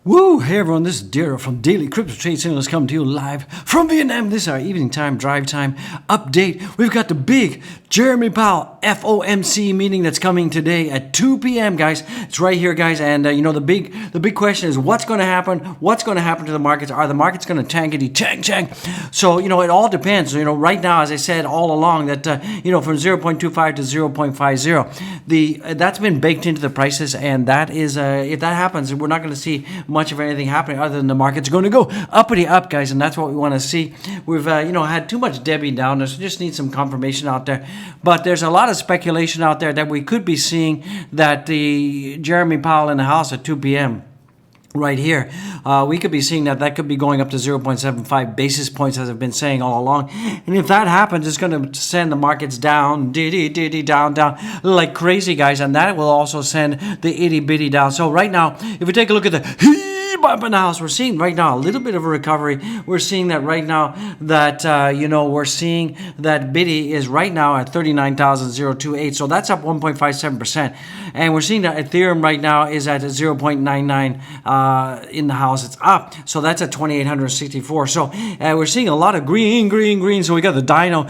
Woo! Hey everyone, this is Daryl from Daily Crypto Trade Signals coming to you live from Vietnam. This is our evening time, drive time update. We've got the big Jeremy Powell FOMC meeting that's coming today at 2 p.m. guys. It's right here, guys. And the big question is what's going to happen? What's going to happen to the markets? Are the markets going to tankety tank? So it all depends. Right now, as I said all along, that from 0.25 to 0.50, that's been baked into the prices, and that is if that happens, we're not going to see much of anything happening other than the market's going to go uppity up, guys, and that's what we want to see. We've had too much Debbie down there, so just need some confirmation out there. But there's a lot of speculation out there that we could be seeing that the Jeremy Powell in the House at 2 p.m. right here, we could be seeing that could be going up to 0.75 basis points, as I've been saying all along. And if that happens, it's going to send the markets down, down, like crazy, guys. And that will also send the itty bitty down. So right now, if we take a look at the up in the house, we're seeing right now a little bit of a recovery. We're seeing that right now that we're seeing that Bitty is right now at 39,028, so that's up 1.57%. And we're seeing that Ethereum right now is at 0.99 in the house. It's up, so that's at 2,864. So we're seeing a lot of green. So we got the Dino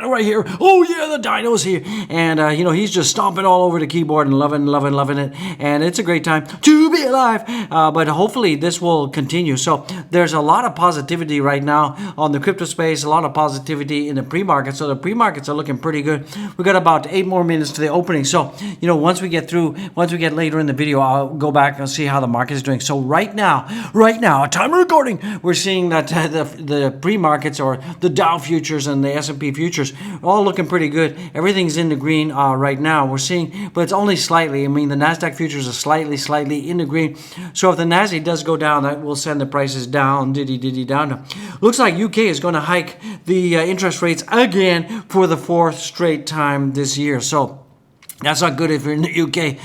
right here. Oh yeah, the Dino's here, and he's just stomping all over the keyboard and loving it, and it's a great time to be alive. But hopefully this will continue. So there's a lot of positivity right now on the crypto space, a lot of positivity in the pre-market. So the pre-markets are looking pretty good. We got about 8 more minutes to the opening. So, once we get later in the video, I'll go back and see how the market is doing. So right now, at time of recording, we're seeing that the pre-markets, or the Dow futures and the S&P futures, are all looking pretty good. Everything's in the green right now. We're seeing, but it's only slightly. I mean, the NASDAQ futures are slightly in the green. So if the NASDAQ does go down, that will send the prices down, down. Looks like UK is going to hike the interest rates again for the 4th straight time this year. So that's not good if you're in the UK.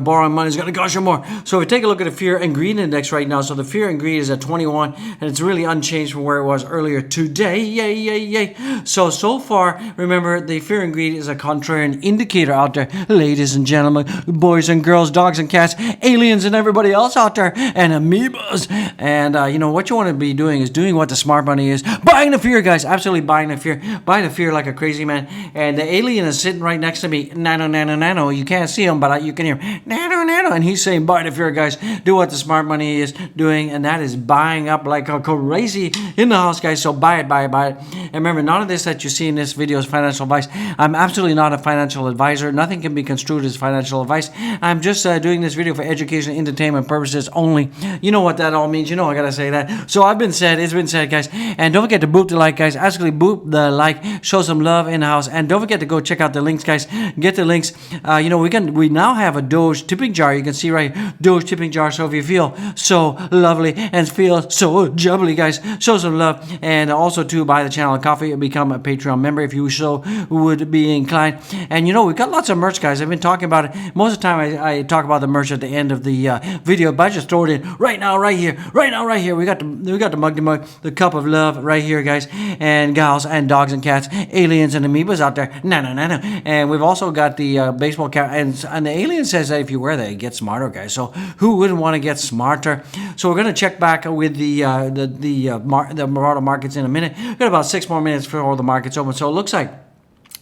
Borrowing money is going to cost you more. So if we take a look at the Fear and Greed Index right now, so the Fear and Greed is at 21, and it's really unchanged from where it was earlier today. Yay. So far, remember, the Fear and Greed is a contrarian indicator out there. Ladies and gentlemen, boys and girls, dogs and cats, aliens and everybody else out there, and amoebas. And, what you want to be doing is doing what the smart money is. Buying the fear, guys. Absolutely buying the fear. Buying the fear like a crazy man. And the alien is sitting right next to me. Nano. You can't see him, but you can hear nano, and he's saying, buy the fear, guys. Do what the smart money is doing, and that is buying up like a crazy in the house, guys. So buy it. And remember, none of this that you see in this video is financial advice. I'm absolutely not a financial advisor. Nothing can be construed as financial advice. I'm just doing this video for education and entertainment purposes only. You know what that all means. I gotta say that. So it's been said, guys. And don't forget to boop the like, guys. Absolutely boop the like. Show some love in the house. And don't forget to go check out the links, guys. Get the links. We now have a Doge tipping jar. You can see right here, Doge tipping jar. So if you feel so lovely and feel so jubbly, guys, show some love. And also to buy the channel a coffee and become a Patreon member if you so would be inclined. And we've got lots of merch, guys. I've been talking about it. Most of the time I talk about the merch at the end of the video, but I just throw it in right now, right here. We got the mug, the cup of love right here, guys, and gals and dogs and cats, aliens and amoebas out there. No. And we've also got the baseball cap, and the alien says that if you wear that, you get smarter, guys. So who wouldn't want to get smarter? So we're going to check back with the broader markets in a minute. We've got about 6 more minutes before the markets open. So it looks like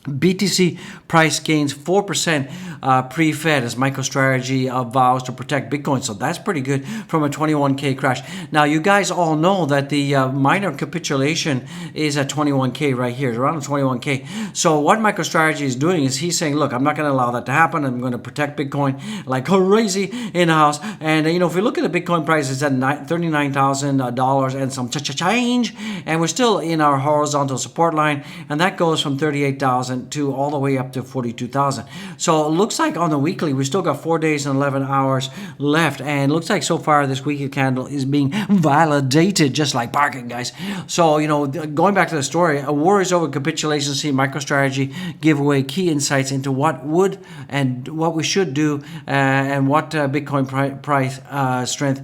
BTC price gains 4% pre-Fed as Microstrategy vows to protect Bitcoin. So that's pretty good from a 21K crash. Now, you guys all know that the minor capitulation is at 21K right here, around 21K. So what Microstrategy is doing is he's saying, look, I'm not going to allow that to happen. I'm going to protect Bitcoin like crazy in the house. And, if we look at the Bitcoin price, it's at $39,000 and some change. And we're still in our horizontal support line. And that goes from 38,000 to all the way up to 42,000. So it looks like on the weekly, we still got 4 days and 11 hours left. And it looks like so far this weekly candle is being validated, just like parking, guys. So, going back to the story, worries over capitulation see Microstrategy give away key insights into what would and what we should do and what Bitcoin price strength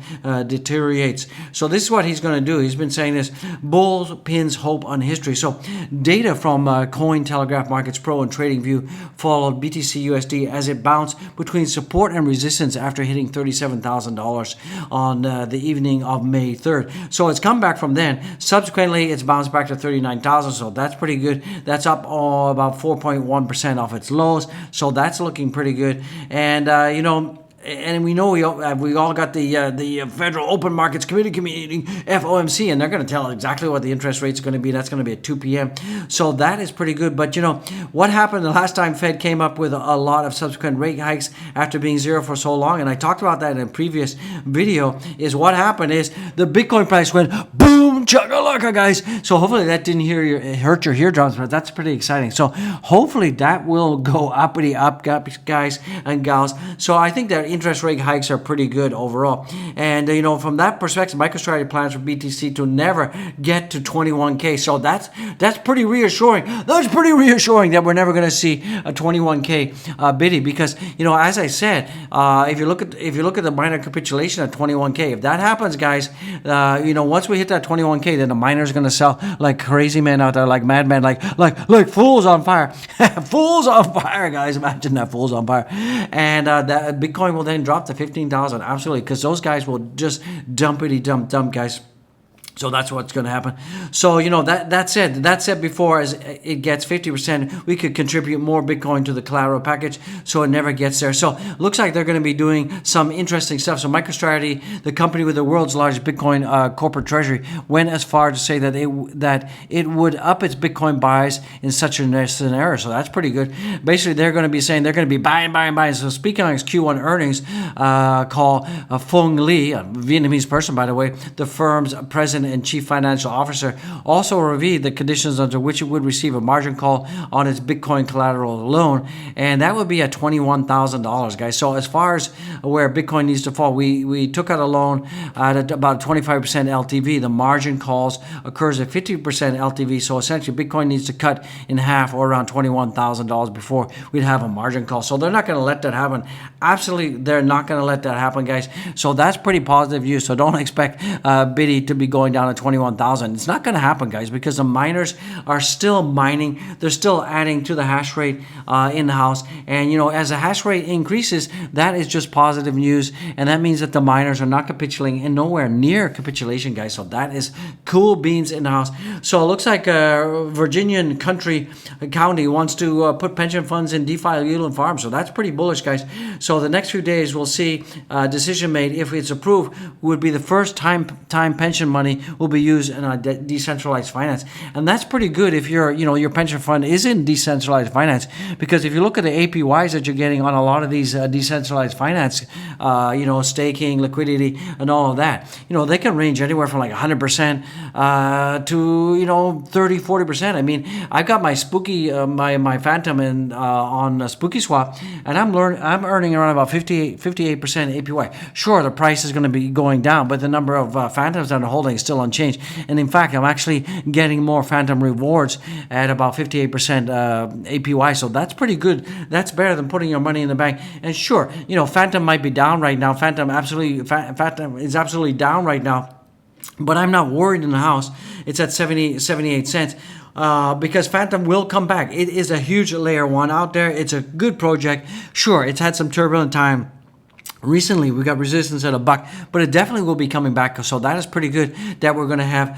deteriorates. So this is what he's going to do. He's been saying this, bull pins hope on history. So data from Cointelegraph Market Markets Pro and TradingView followed BTC USD as it bounced between support and resistance after hitting $37,000 on the evening of May 3rd. So it's come back from then. Subsequently, it's bounced back to 39,000, so that's pretty good. That's up about 4.1% off its lows, so that's looking pretty good. And and we know we all got the Federal Open Markets Committee meeting, FOMC, and they're going to tell exactly what the interest rate's going to be. That's going to be at 2 p.m. So that is pretty good. But what happened the last time Fed came up with a lot of subsequent rate hikes after being zero for so long, and I talked about that in a previous video, is what happened is the Bitcoin price went boom, chugga-lugga, guys. So hopefully that didn't hurt your eardrums, but that's pretty exciting. So hopefully that will go uppity up, guys and gals. So I think that interest rate hikes are pretty good overall. And, from that perspective, MicroStrategy plans for BTC to never get to 21K. So that's pretty reassuring. That's pretty reassuring that we're never going to see a 21K biddy because, as I said, if you look at the minor capitulation at 21K, if that happens, guys, once we hit that 21K, then the miners are going to sell like crazy men out there, like madmen, like fools on fire. Fools on fire, guys. Imagine that, fools on fire. And that Bitcoin will then drop to 15,000, absolutely, because those guys will just dumpity dump, guys. So that's what's going to happen. So, that said before, as it gets 50%, we could contribute more Bitcoin to the collateral package, so it never gets there. So looks like they're going to be doing some interesting stuff. So MicroStrategy, the company with the world's largest Bitcoin corporate treasury, went as far to say that it would up its Bitcoin buys in such a scenario. So that's pretty good. Basically, they're going to be saying they're going to be buying. So speaking on its Q1 earnings call, Phong Le, a Vietnamese person, by the way, the firm's president and chief financial officer, also revealed the conditions under which it would receive a margin call on its Bitcoin collateral loan, and that would be at $21,000, guys. So as far as where Bitcoin needs to fall, we took out a loan at about 25% LTV. The margin calls occurs at 50% LTV, so essentially Bitcoin needs to cut in half or around $21,000 before we'd have a margin call. So they're not going to let that happen. Absolutely, they're not going to let that happen, guys. So that's pretty positive news. So don't expect Biddy to be going down to 21,000. It's not going to happen, guys, because the miners are still mining. They're still adding to the hash rate in the house. And, as the hash rate increases, that is just positive news. And that means that the miners are not capitulating and nowhere near capitulation, guys. So that is cool beans in the house. So it looks like Virginian County wants to put pension funds in DeFi Uland Farm. So that's pretty bullish, guys. So the next few days, we'll see a decision made. If it's approved, would be the first time pension money will be used in a decentralized finance. And that's pretty good if your pension fund is in decentralized finance, because if you look at the APYs that you're getting on a lot of these decentralized finance, staking, liquidity, and all of that, they can range anywhere from like 100% to 30, 40%. I mean, I've got my Spooky, my Phantom on Spooky Swap, and I'm earning around about 58% APY. Sure, the price is going to be going down, but the number of Phantoms that are holding is still unchanged. And in fact, I'm actually getting more Phantom rewards at about 58% APY. So that's pretty good. That's better than putting your money in the bank. And sure, Phantom might be down right now. Phantom is absolutely down right now. But I'm not worried in the house. It's at 78 cents. Because Phantom will come back. It is a huge layer one out there. It's a good project. Sure, it's had some turbulent time. Recently, we got resistance at $1, but it definitely will be coming back. So that is pretty good that we're going to have,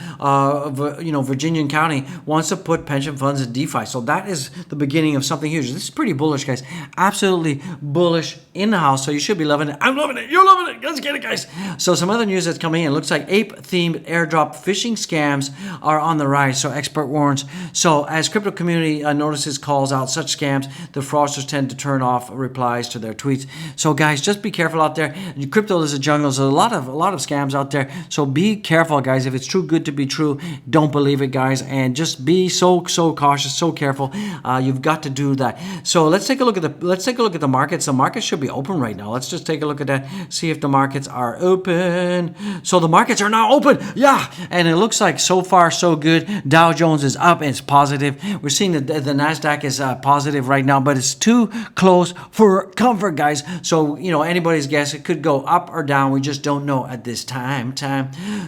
Virginian County wants to put pension funds in DeFi. So that is the beginning of something huge. This is pretty bullish, guys. Absolutely bullish in the house. So you should be loving it. I'm loving it. You're loving it. Let's get it, guys. So some other news that's coming in. It looks like ape-themed airdrop phishing scams are on the rise. So expert warns. So as crypto community notices calls out such scams, the fraudsters tend to turn off replies to their tweets. So guys, just be careful out there. Crypto is a jungle. There's a lot of scams out there. So be careful, guys. If it's too good to be true, don't believe it, guys. And just be so cautious, so careful. You've got to do that. So let's take a look at the markets. The markets should be open right now. Let's just take a look at that. See if the markets are open. So the markets are now open. Yeah, and it looks like so far so good. Dow Jones is up and it's positive. We're seeing the Nasdaq is positive right now, but it's too close for comfort, guys. So anybody's anybody's guess. It could go up or down. We just don't know at this time.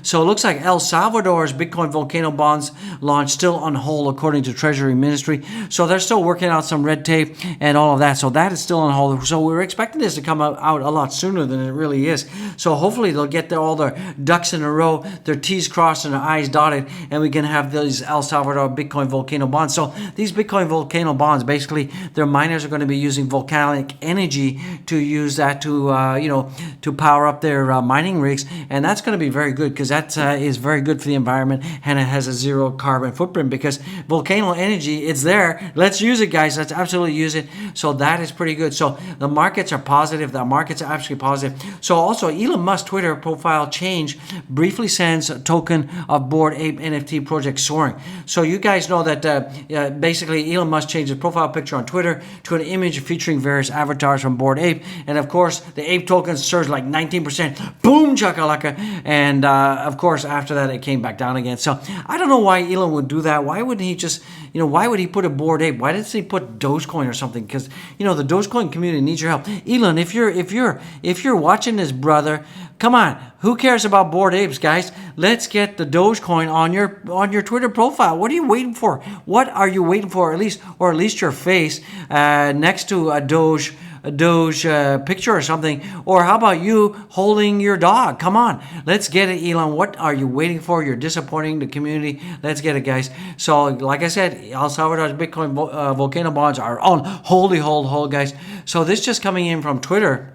So it looks like El Salvador's Bitcoin volcano bonds launch still on hold, according to Treasury Ministry. So they're still working out some red tape and all of that. So that is still on hold. So we're expecting this to come out a lot sooner than it really is. So hopefully they'll get all their ducks in a row, their T's crossed and their I's dotted, and we can have these El Salvador Bitcoin volcano bonds. So these Bitcoin volcano bonds, basically, their miners are going to be using volcanic energy to use that to power up their mining rigs, and that's going to be very good, because that is very good for the environment, and it has a zero carbon footprint, because volcano energy, it's there. Let's use it, guys. Let's absolutely use it. So that is pretty good. So the markets are positive. The markets are actually positive. So also, Elon Musk Twitter profile change briefly sends a token of Bored Ape NFT project soaring. So you guys know that basically Elon Musk changed his profile picture on Twitter to an image featuring various avatars from Bored Ape, and of course the ape token surged like 19%. Boom chakalaka. And of course after that it came back down again. So I don't know why Elon would do that. Why wouldn't he just, why would he put a Bored Ape? Why didn't he put Dogecoin or something? Because the Dogecoin community needs your help. Elon, if you're watching this, brother, come on. Who cares about Bored Apes, guys? Let's get the Dogecoin on your Twitter profile. What are you waiting for? What are you waiting for? At least your face next to a Doge picture or something. Or how about you holding your dog? Come on, let's get it, Elon. What are you waiting for? You're disappointing the community. Let's get it, guys. So like I said, El Salvador's Bitcoin volcano bonds are on hold, guys. So this just coming in from Twitter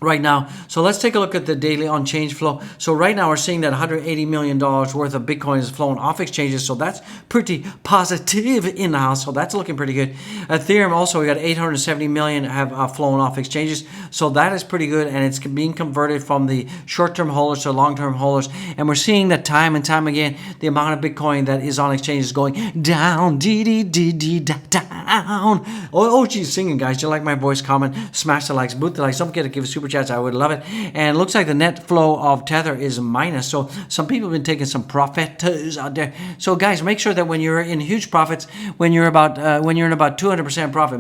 right now. So let's take a look at the daily on change flow. So right now we're seeing that $180 million worth of Bitcoin is flowing off exchanges. So that's pretty positive in the house. So that's looking pretty good. Ethereum also, we got 870 million have flown off exchanges. So that is pretty good. And it's being converted from the short-term holders to long-term holders. And we're seeing that time and time again, the amount of Bitcoin that is on exchange is going down, down. Oh, geez, singing, guys. Do you like my voice? Comment, smash the likes, boot the likes. Don't forget to give a super chats. I would love it. And it looks like the net flow of Tether is minus. So some people have been taking some profits out there. So guys, make sure that when you're in huge profits, when you're in about 200% profit,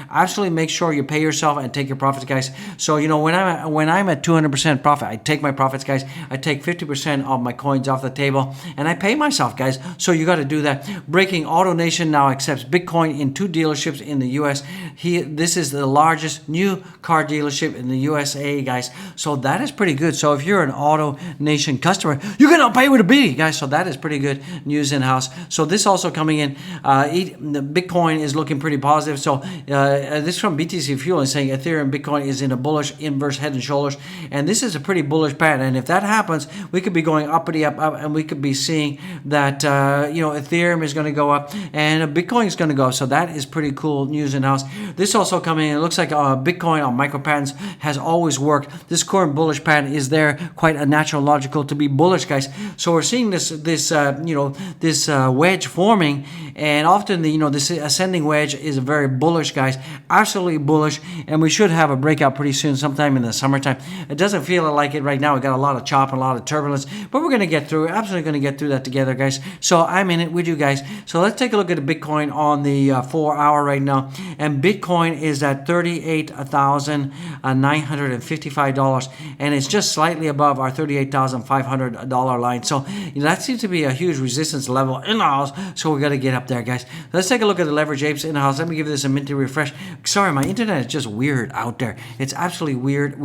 absolutely make sure you pay yourself and take your profits, guys. So when I'm at 200% profit, I take my profits, guys. I take 50% of my coins off the table, and I pay myself, guys. So you got to do that. Breaking: Auto Nation now accepts Bitcoin in 2 dealerships in the U.S. This is the largest new car dealership in the USA, guys. So that is pretty good. So if you're an Auto Nation customer, you're gonna pay with a B, guys. So that is pretty good news in house. So this also coming in. The Bitcoin is looking pretty positive. So this from BTC Fuel is saying Ethereum Bitcoin is in a bullish inverse head and shoulders, and this is a pretty bullish pattern. And if that happens, we could be going uppity up, and we could be seeing that Ethereum is going to go up and Bitcoin is going to go up. So that is pretty cool news in house. This also coming in. It looks like Bitcoin on micro patterns has always worked. This current bullish pattern is there, quite a natural logical to be bullish, guys. So we're seeing this wedge forming, and often this ascending wedge is very bullish, guys. Absolutely bullish, and we should have a breakout pretty soon, sometime in the summertime. It doesn't feel like it right now. We got a lot of chop and a lot of turbulence, but we're going to get through it. Absolutely going to get through that together, guys. So I'm in it with you guys. So let's take a look at the Bitcoin on the 4 hour right now, and Bitcoin is at $38,955, and it's just slightly above our $38,500 line. So that seems to be a huge resistance level in the house. So we got to get up there, guys. Let's take a look at the leverage apes in the house. Let me give this a minty refresh. Sorry, my internet is just weird out there. It's absolutely weird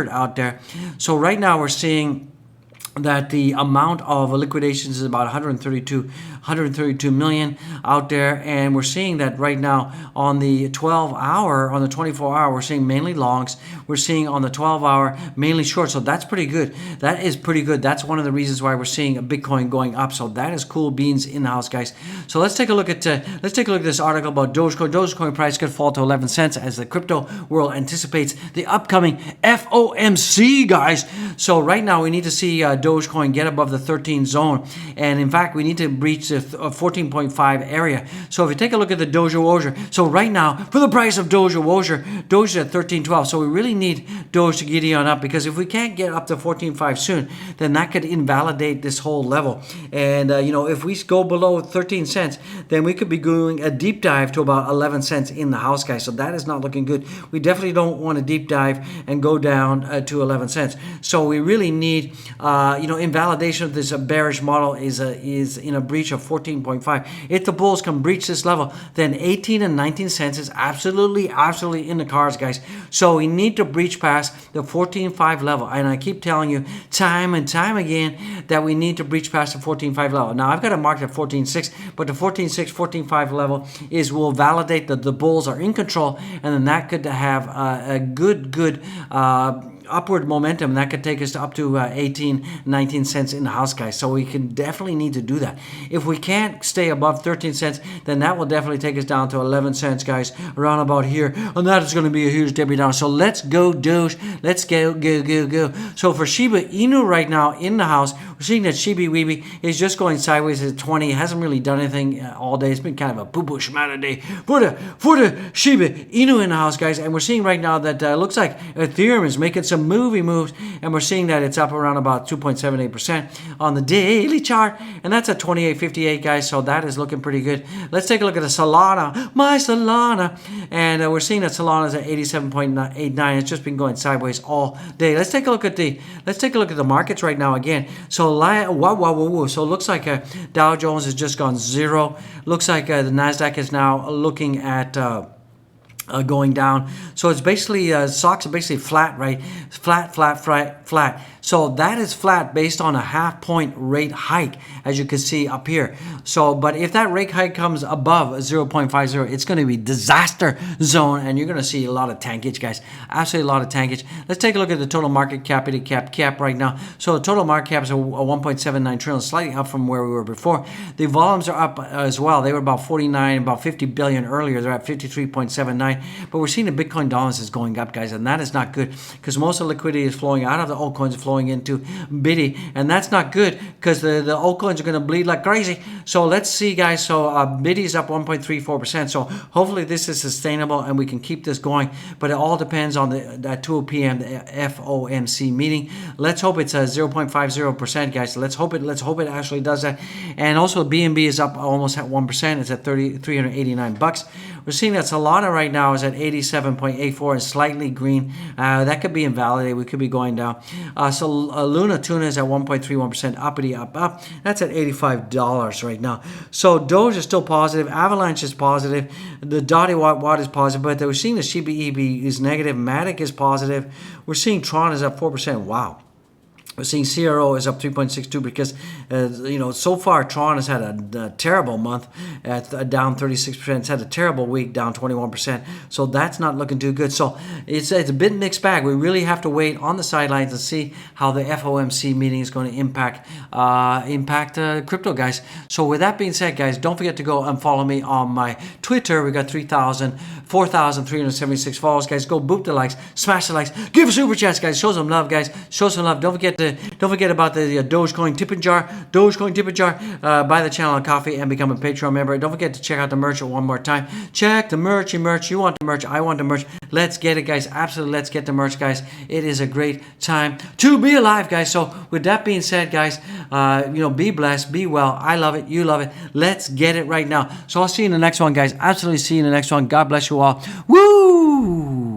out there. So right now we're seeing that the amount of liquidations is about 132 million out there, and we're seeing that right now on the 12 hour, on the 24 hour, we're seeing mainly longs. We're seeing on the 12 hour mainly short. So that's pretty good. That is pretty good. That's one of the reasons why we're seeing a Bitcoin going up. So that is cool beans in the house, guys. So let's take a look at this article about Dogecoin. Dogecoin price could fall to 11 cents as the crypto world anticipates the upcoming FOMC, guys. So right now we need to see Dogecoin get above the 13 zone. And in fact, we need to breach the 14.5 area. So if you take a look at the Doge, so right now, for the price of Doge is at 13.12. So we really need Doge to giddy on up, because if we can't get up to 14.5 soon, then that could invalidate this whole level. And, if we go below 13 cents, then we could be doing a deep dive to about 11 cents in the house, guys. So that is not looking good. We definitely don't want to deep dive and go down to 11 cents. So we really need, invalidation of this bearish model is in a breach of 14.5. If the bulls can breach this level, then 18 and 19 cents is absolutely in the cards, guys. So we need to breach past the 14.5 level. And I keep telling you time and time again that we need to breach past the 14.5 level. Now, I've got it marked at 14.6, but the 14.6, 14.5 level will validate that the bulls are in control, and then that could have a good upward momentum that could take us up to 18, 19 cents in the house, guys. So we can definitely need to do that. If we can't stay above 13 cents, then that will definitely take us down to 11 cents, guys, around about here. And that is going to be a huge Debbie down. So let's go, Doge. Let's go. So for Shiba Inu right now in the house, we're seeing that Shiba Weeby is just going sideways at 20. It hasn't really done anything all day. It's been kind of a poo-poo shmata day for the Shiba Inu in the house, guys. And we're seeing right now that looks like Ethereum is making some movie moves, and we're seeing that it's up around about 2.78% on the daily chart, and that's at 28.58, guys. So that is looking pretty good. Let's take a look at the Solana, my Solana, and we're seeing that Solana is at 87.89. It's just been going sideways all day. Let's take a look at the markets right now again. So so it looks like Dow Jones has just gone zero. Looks like the Nasdaq is now looking at going down. So it's basically stocks are basically flat, right? Flat. So that is flat based on a half-point rate hike, as you can see up here. So, but if that rate hike comes above 0.50, it's going to be disaster zone, and you're going to see a lot of tankage, guys. Absolutely a lot of tankage. Let's take a look at the total market cap right now. So the total market cap is a 1.79 trillion, slightly up from where we were before. The volumes are up as well. They were about 50 billion earlier. They're at 53.79. But we're seeing the Bitcoin dominance is going up, guys, and that is not good, because most of the liquidity is flowing out of the altcoins, flowing into Biddy, and that's not good, because the altcoins are going to bleed like crazy. So let's see, guys. So Biddy is up 1.34%. So hopefully this is sustainable and we can keep this going. But it all depends on at 2 p.m. the FOMC meeting. Let's hope it's 0.50%, guys. Let's hope it actually does that. And also BNB is up almost at 1%. It's at $389. We're seeing that Solana right now is at 87.84 and slightly green. That could be invalidated. We could be going down. So Luna Tuna is at 1.31%, uppity up. That's at $85 right now. So Doge is still positive. Avalanche is positive. The Dottie Watt is positive. But we're seeing the Shiba Inu is negative. Matic is positive. We're seeing Tron is up 4%. Wow. We're seeing CRO is up 3.62 because, so far Tron has had a terrible month at down 36%. It's had a terrible week, down 21%. So that's not looking too good. So it's a bit mixed bag. We really have to wait on the sidelines and see how the FOMC meeting is going to impact crypto, guys. So with that being said, guys, don't forget to go and follow me on my Twitter. We got 4,376 followers, guys. Go boop the likes, smash the likes, give super chats, guys. Show some love, guys. Show some love. Don't forget about the Dogecoin Tip Jar. Buy the channel on coffee and become a Patreon member. Don't forget to check out the merch one more time. Check the merch. You want the merch. I want the merch. Let's get it, guys. Absolutely, let's get the merch, guys. It is a great time to be alive, guys. So with that being said, guys, be blessed, be well. I love it. You love it. Let's get it right now. So I'll see you in the next one, guys. Absolutely see you in the next one. God bless you all. Woo!